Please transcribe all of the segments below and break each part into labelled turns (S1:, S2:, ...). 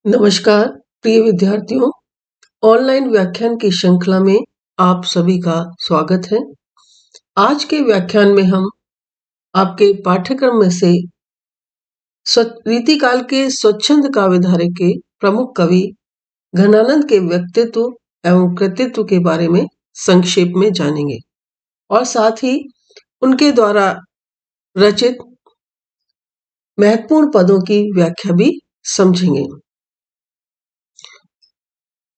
S1: नमस्कार प्रिय विद्यार्थियों, ऑनलाइन व्याख्यान की श्रृंखला में आप सभी का स्वागत है। आज के व्याख्यान में हम आपके पाठ्यक्रम में से रीतिकाल के स्वच्छंद काव्यधारा के प्रमुख कवि घनानंद के व्यक्तित्व एवं कृतित्व के बारे में संक्षेप में जानेंगे और साथ ही उनके द्वारा रचित महत्वपूर्ण पदों की व्याख्या भी समझेंगे।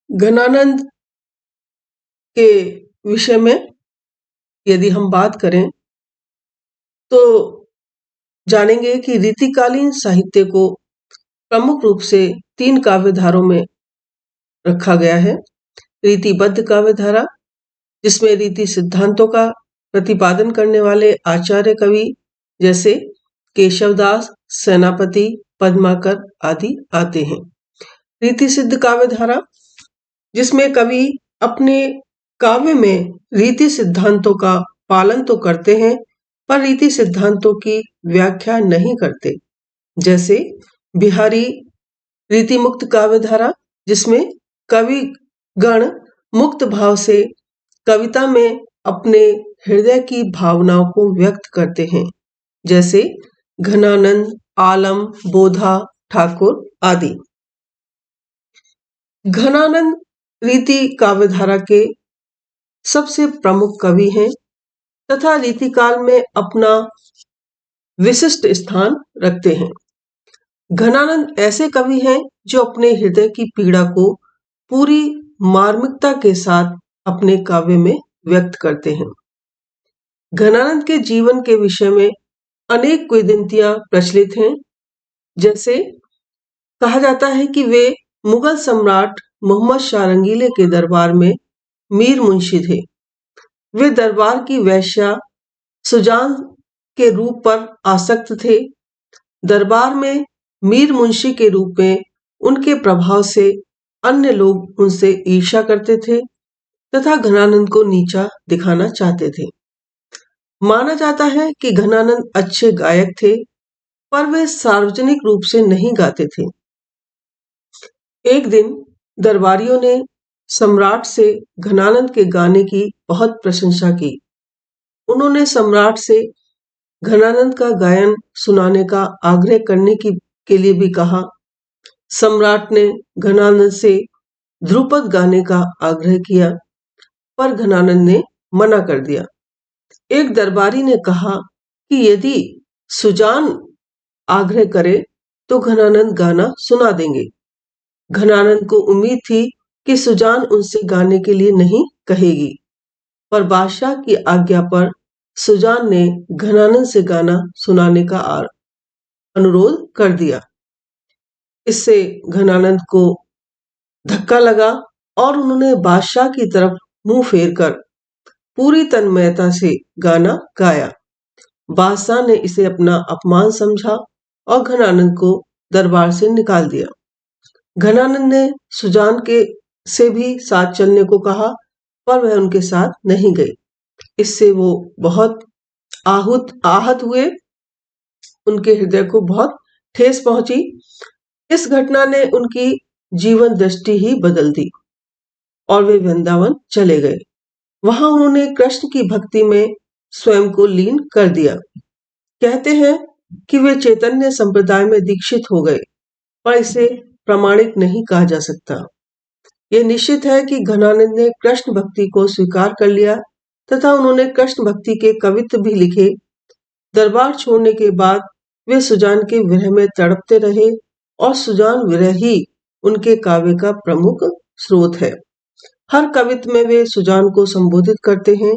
S1: घनानंद के विषय में यदि हम बात करें तो जानेंगे कि रीतिकालीन साहित्य को प्रमुख रूप से 3 काव्यधारों में रखा गया है। रीतिबद्ध काव्यधारा, जिसमें रीति सिद्धांतों का प्रतिपादन करने वाले आचार्य कवि जैसे केशवदास, सेनापति, पद्माकर आदि आते हैं। रीति सिद्ध काव्यधारा, जिसमें कवि अपने काव्य में रीति सिद्धांतों का पालन तो करते हैं पर रीति सिद्धांतों की व्याख्या नहीं करते, जैसे बिहारी रीति मुक्त काव्यधारा, जिसमें कवि गण मुक्त भाव से कविता में अपने हृदय की भावनाओं को व्यक्त करते हैं, जैसे घनानंद, आलम, बोधा, ठाकुर आदि। घनानंद रीति काव्यधारा के सबसे प्रमुख कवि हैं तथा रीतिकाल में अपना विशिष्ट स्थान रखते हैं। घनानंद ऐसे कवि हैं जो अपने हृदय की पीड़ा को पूरी मार्मिकता के साथ अपने काव्य में व्यक्त करते हैं। घनानंद के जीवन के विषय में अनेक किंवदंतियां प्रचलित हैं, जैसे कहा जाता है कि वे मुगल सम्राट मोहम्मद शाह रंगीले के दरबार में मीर मुंशी थे। वे दरबार की वेश्या सुजान के रूप पर आसक्त थे। दरबार में मीर मुंशी के रूप में उनके प्रभाव से अन्य लोग उनसे ईर्ष्या करते थे तथा घनानंद को नीचा दिखाना चाहते थे। माना जाता है कि घनानंद अच्छे गायक थे, पर वे सार्वजनिक रूप से नहीं गाते थे। एक दिन दरबारियों ने सम्राट से घनानंद के गाने की बहुत प्रशंसा की। उन्होंने सम्राट से घनानंद का गायन सुनाने का आग्रह करने के लिए भी कहा। सम्राट ने घनानंद से ध्रुपद गाने का आग्रह किया, पर घनानंद ने मना कर दिया। एक दरबारी ने कहा कि यदि सुजान आग्रह करे तो घनानंद गाना सुना देंगे। घनानंद को उम्मीद थी कि सुजान उनसे गाने के लिए नहीं कहेगी, पर बादशाह की आज्ञा पर सुजान ने घनानंद से गाना सुनाने का अनुरोध कर दिया। इससे घनानंद को धक्का लगा और उन्होंने बादशाह की तरफ मुंह फेरकर पूरी तन्मयता से गाना गाया। बादशाह ने इसे अपना अपमान समझा और घनानंद को दरबार से निकाल दिया। घनानंद ने सुजान के से भी साथ चलने को कहा, पर वह उनके साथ नहीं गई। इससे वो बहुत आहत हुए। उनके हृदय को बहुत ठेस पहुंची। इस घटना ने उनकी जीवन दृष्टि ही बदल दी और वे वृंदावन चले गए। वहां उन्होंने कृष्ण की भक्ति में स्वयं को लीन कर दिया। कहते हैं कि वे चैतन्य संप्रदाय में दीक्षित हो गए, पर इसे प्रमाणित नहीं कहा जा सकता। यह निश्चित है कि घनानंद ने कृष्ण भक्ति को स्वीकार कर लिया तथा उन्होंने कृष्ण भक्ति के कवित्व भी लिखे। दरबार छोड़ने के बाद वे सुजान के विरह में तड़पते रहे और सुजान विरह ही उनके काव्य का प्रमुख स्रोत है। हर कवित्व में वे सुजान को संबोधित करते हैं।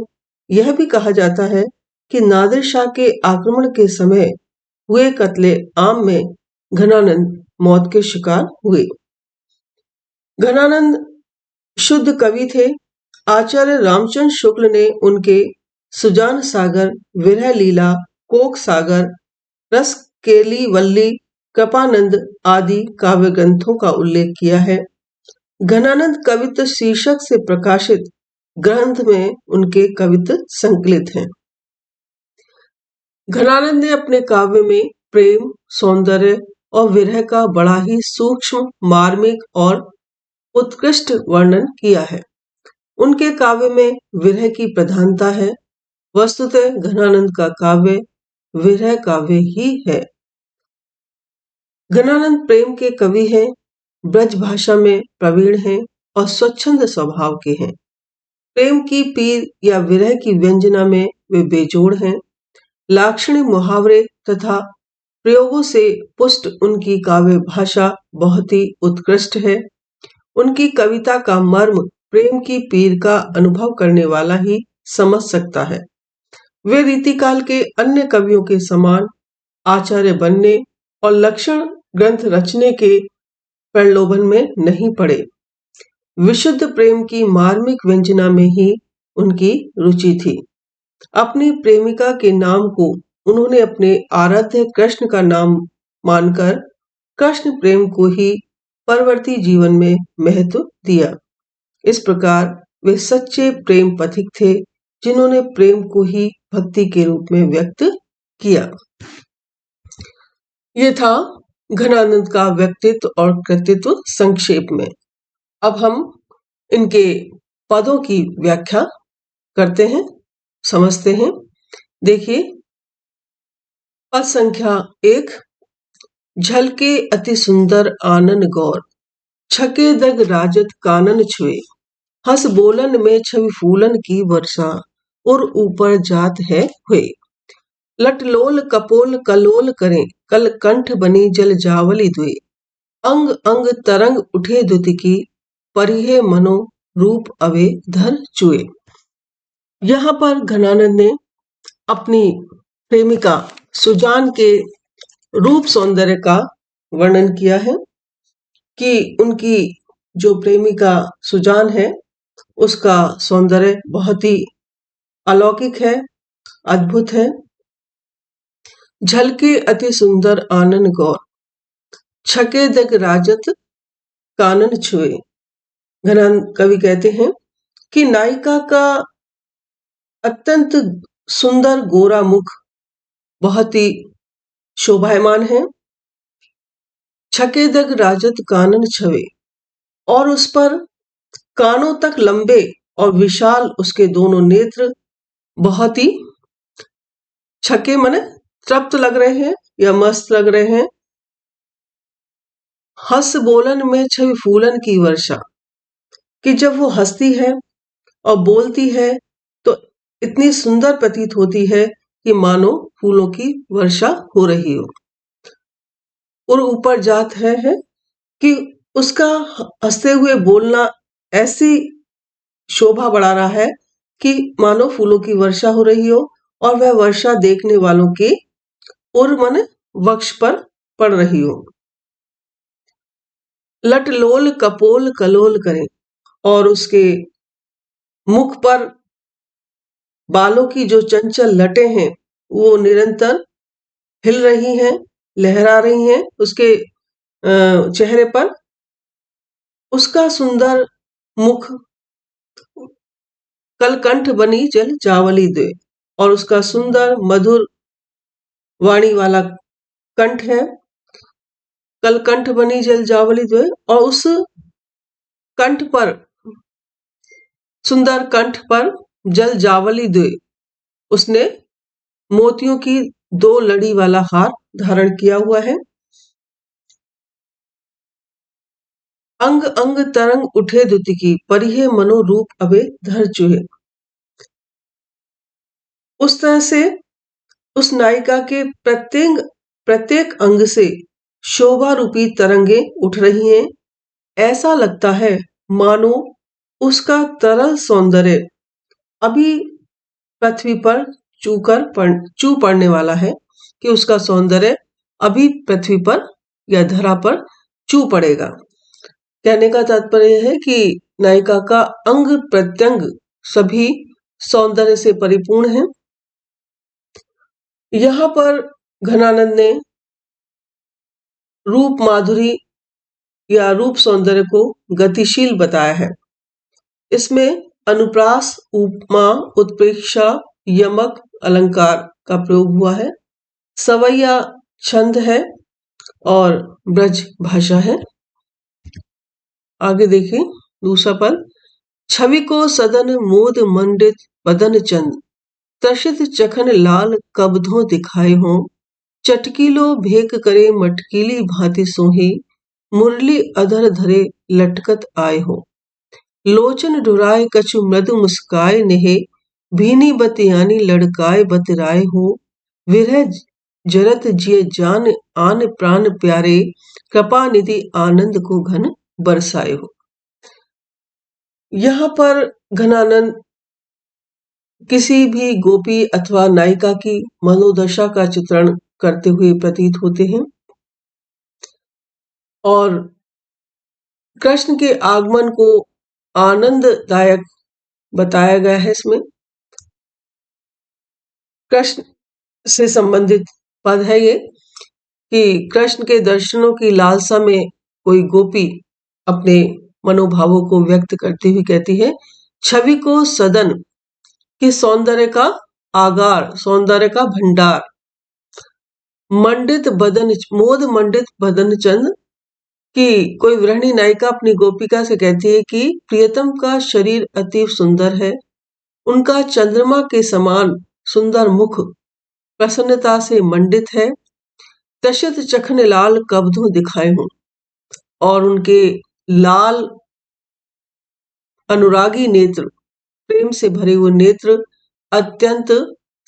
S1: यह भी कहा जाता है कि नादिर शाह के आक्रमण के समय हुए कत्ले आम में घनानंद मौत के शिकार हुए। घनानंद शुद्ध कवि थे। आचार्य रामचंद्र शुक्ल ने उनके सुजान सागर, विरह लीला, कोक सागर, रस केली वल्ली, कृपानंद आदि काव्य ग्रंथों का उल्लेख किया है। घनानंद कवित्व शीर्षक से प्रकाशित ग्रंथ में उनके कवित्व संकलित हैं। घनानंद ने अपने काव्य में प्रेम, सौंदर्य और विरह का बड़ा ही सूक्ष्म, मार्मिक और उत्कृष्ट वर्णन किया है। उनके काव्य में विरह की प्रधानता है। वस्तुतः घनानंद का काव्य विरह काव्य ही है। घनानंद प्रेम के कवि हैं, ब्रज भाषा में प्रवीण हैं और स्वच्छंद स्वभाव के हैं। प्रेम की पीर या विरह की व्यंजना में वे बेजोड़ हैं। लाक्षणिक मुहावरे तथा प्रयोगों से पुष्ट उनकी काव्य भाषा बहुत ही उत्कृष्ट है। उनकी कविता का मर्म प्रेम की पीर का अनुभव करने वाला ही समझ सकता है। वे रीतिकाल के अन्य कवियों के समान आचार्य बनने और लक्षण ग्रंथ रचने के प्रलोभन में नहीं पड़े। विशुद्ध प्रेम की मार्मिक व्यंजना में ही उनकी रुचि थी। अपनी प्रेमिका के नाम को उन्होंने अपने आराध्य कृष्ण का नाम मानकर कृष्ण प्रेम को ही परवर्ती जीवन में महत्व दिया। इस प्रकार वे सच्चे प्रेम पथिक थे, जिन्होंने प्रेम को ही भक्ति के रूप में व्यक्त किया। ये था घनानंद का व्यक्तित्व और कृतित्व संक्षेप में। अब हम इनके पदों की व्याख्या करते हैं, समझते हैं। देखिए, पद संख्या 1, झलके अति सुंदर आनन गौर, छके दग राजत कानन छुए, हंस बोलन में छवि फूलन की वर्षा, और ऊपर जात है हुए। लटलोल कपोल कलोल करें, कल कंठ बनी जल जावली दुए, अंग अंग तरंग उठे दुति की, परिहे मनो रूप अवे धर चुए। यहाँ पर घनानंद ने अपनी प्रेमिका सुजान के रूप सौंदर्य का वर्णन किया है कि उनकी जो प्रेमिका सुजान है उसका सौंदर्य बहुत ही अलौकिक है, अद्भुत है। झलके अति सुंदर आनन गौर, छके दग राजत कानन छुए। घनानंद कवि कहते हैं कि नायिका का अत्यंत सुंदर गोरा मुख बहुत ही शोभायमान है। छके दग राजत कानन छवे, और उस पर कानों तक लंबे और विशाल उसके दोनों नेत्र बहुत ही छके मने तृप्त लग रहे हैं या मस्त लग रहे हैं। हंस बोलन में छवि फूलन की वर्षा, कि जब वो हंसती है और बोलती है तो इतनी सुंदर प्रतीत होती है कि मानो फूलों की वर्षा हो रही हो। और ऊपर जात है कि उसका हंसते हुए बोलना ऐसी शोभा बढ़ा रहा है कि मानो फूलों की वर्षा हो रही हो, और वह वर्षा देखने वालों के उर मन वक्ष पर पड़ रही हो। लटलोल कपोल कलोल करें, और उसके मुख पर बालों की जो चंचल लटें हैं वो निरंतर हिल रही हैं, लहरा रही हैं उसके चेहरे पर। उसका सुंदर मुख कलकंठ बनी जल जावली दे, और उसका सुंदर मधुर वाणी वाला कंठ है। कलकंठ बनी जल जावली दे, और उस कंठ पर, सुंदर कंठ पर जल जावली दे, उसने मोतियों की 2 लड़ी वाला हार धारण किया हुआ है। अंग अंग तरंग उठे दुति की, परिहे मनो रूप अबे धर चुहे। उस तरह से उस नायिका के प्रत्येक अंग से शोभा रूपी तरंगे उठ रही हैं। ऐसा लगता है मानो उसका तरल सौंदर्य अभी पृथ्वी पर चू पड़ने वाला है, कि उसका सौंदर्य अभी पृथ्वी पर या धरा पर चू पड़ेगा। कहने का तात्पर्य है कि नायिका का अंग प्रत्यंग सभी सौंदर्य से परिपूर्ण है। यहाँ पर घनानंद ने रूप माधुरी या रूप सौंदर्य को गतिशील बताया है। इसमें अनुप्रास, उपमा, उत्प्रेक्षा, यमक अलंकार का प्रयोग हुआ है। सवैया छंद है, और ब्रज भाषा है। आगे देखिए दूसरा पद। छवि को सदन मोद मंडित बदन चंद, त्रसित चखन लाल कबधों दिखाए हों, चटकीलो भेक करे मटकीली भांति सोही, मुरली अधर धरे लटकत आए हो, लोचन ढुराए कछु मृदु मुस्काए नेहे, भीनी बतियानी लड़काए बतराए हो, विरह जरत जिय जान आन प्राण प्यारे, कृपा निधि आनंद को घन बरसाए हो। यहाँ पर घनानंद किसी भी गोपी अथवा नायिका की मनोदशा का चित्रण करते हुए प्रतीत होते हैं और कृष्ण के आगमन को आनंददायक बताया गया है। इसमें कृष्ण से संबंधित पद है ये कि कृष्ण के दर्शनों की लालसा में कोई गोपी अपने मनोभावों को व्यक्त करती हुई कहती है, छवि को सदन कि सौंदर्य का आगार, सौंदर्य का भंडार, मंडित बदन मोद मंडित बदन चंद, कि कोई गृहिणी नायिका अपनी गोपिका से कहती है कि प्रियतम का शरीर अति सुंदर है, उनका चंद्रमा के समान सुंदर मुख प्रसन्नता से मंडित है, तशत चखन लाल कबधों दिखाए हूं, और उनके लाल अनुरागी नेत्र, प्रेम से भरे हुए नेत्र अत्यंत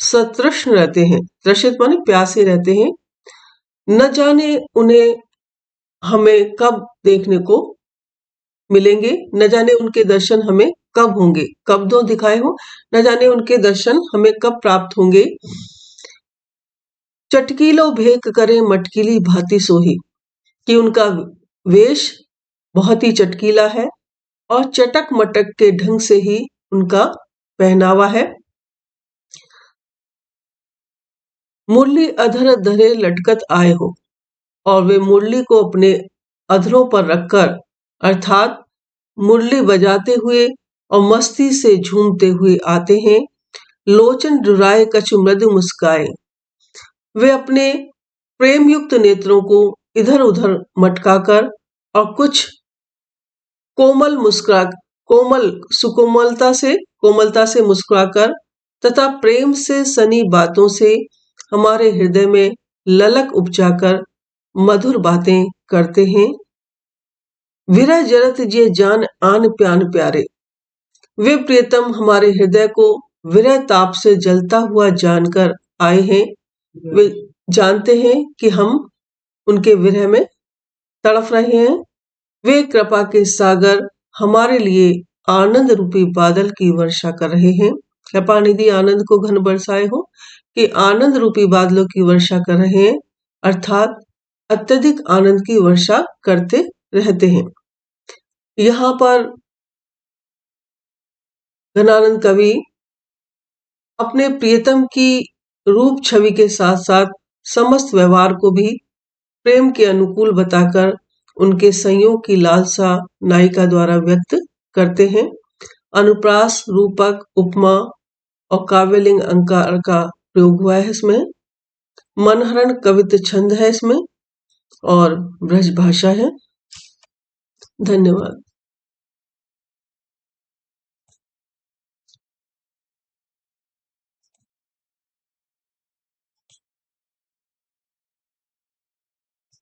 S1: सतृष्ण रहते हैं। त्रसित माने प्यासे रहते हैं। न जाने उन्हें हमें कब देखने को मिलेंगे, न जाने उनके दर्शन हमें कब होंगे, कबधों दिखाए हो, न जाने उनके दर्शन हमें कब प्राप्त होंगे। चटकीलो भेक करे मटकीली भांति सोही, कि उनका वेश बहुत ही चटकीला है और चटक मटक के ढंग से ही उनका पहनावा है। मुरली अधर धरे लटकत आए हो, और वे मुरली को अपने अधरों पर रखकर अर्थात मुरली बजाते हुए और मस्ती से झूमते हुए आते हैं। लोचन डुराए कछु मृदु मुस्काए, वे अपने प्रेम युक्त नेत्रों को इधर उधर मटकाकर और कुछ कोमल मुस्कुरा कोमल कोमलता से मुस्कुराकर तथा प्रेम से सनी बातों से हमारे हृदय में ललक उपजाकर मधुर बातें करते हैं। विरह जरत जे जान आन प्यान प्यारे, वे प्रियतम हमारे हृदय को विरह ताप से जलता हुआ जानकर आए हैं। वे जानते हैं कि हम उनके विरह में तड़फ रहे हैं। वे कृपा के सागर हमारे लिए आनंद रूपी बादल की वर्षा कर रहे हैं। कृपा निधि आनंद को घन बरसाए हो, कि आनंद रूपी बादलों की वर्षा कर रहे हैं, अर्थात अत्यधिक आनंद की वर्षा करते रहते हैं। यहाँ पर घनानंद कवि अपने प्रियतम की रूप छवि के साथ साथ समस्त व्यवहार को भी प्रेम के अनुकूल बताकर उनके संयोग की लालसा नायिका द्वारा व्यक्त करते हैं। अनुप्रास, रूपक, उपमा और काव्यलिंग अलंकार का प्रयोग हुआ है इसमें। मनहरण कवित्व छंद है इसमें और ब्रज भाषा है। धन्यवाद।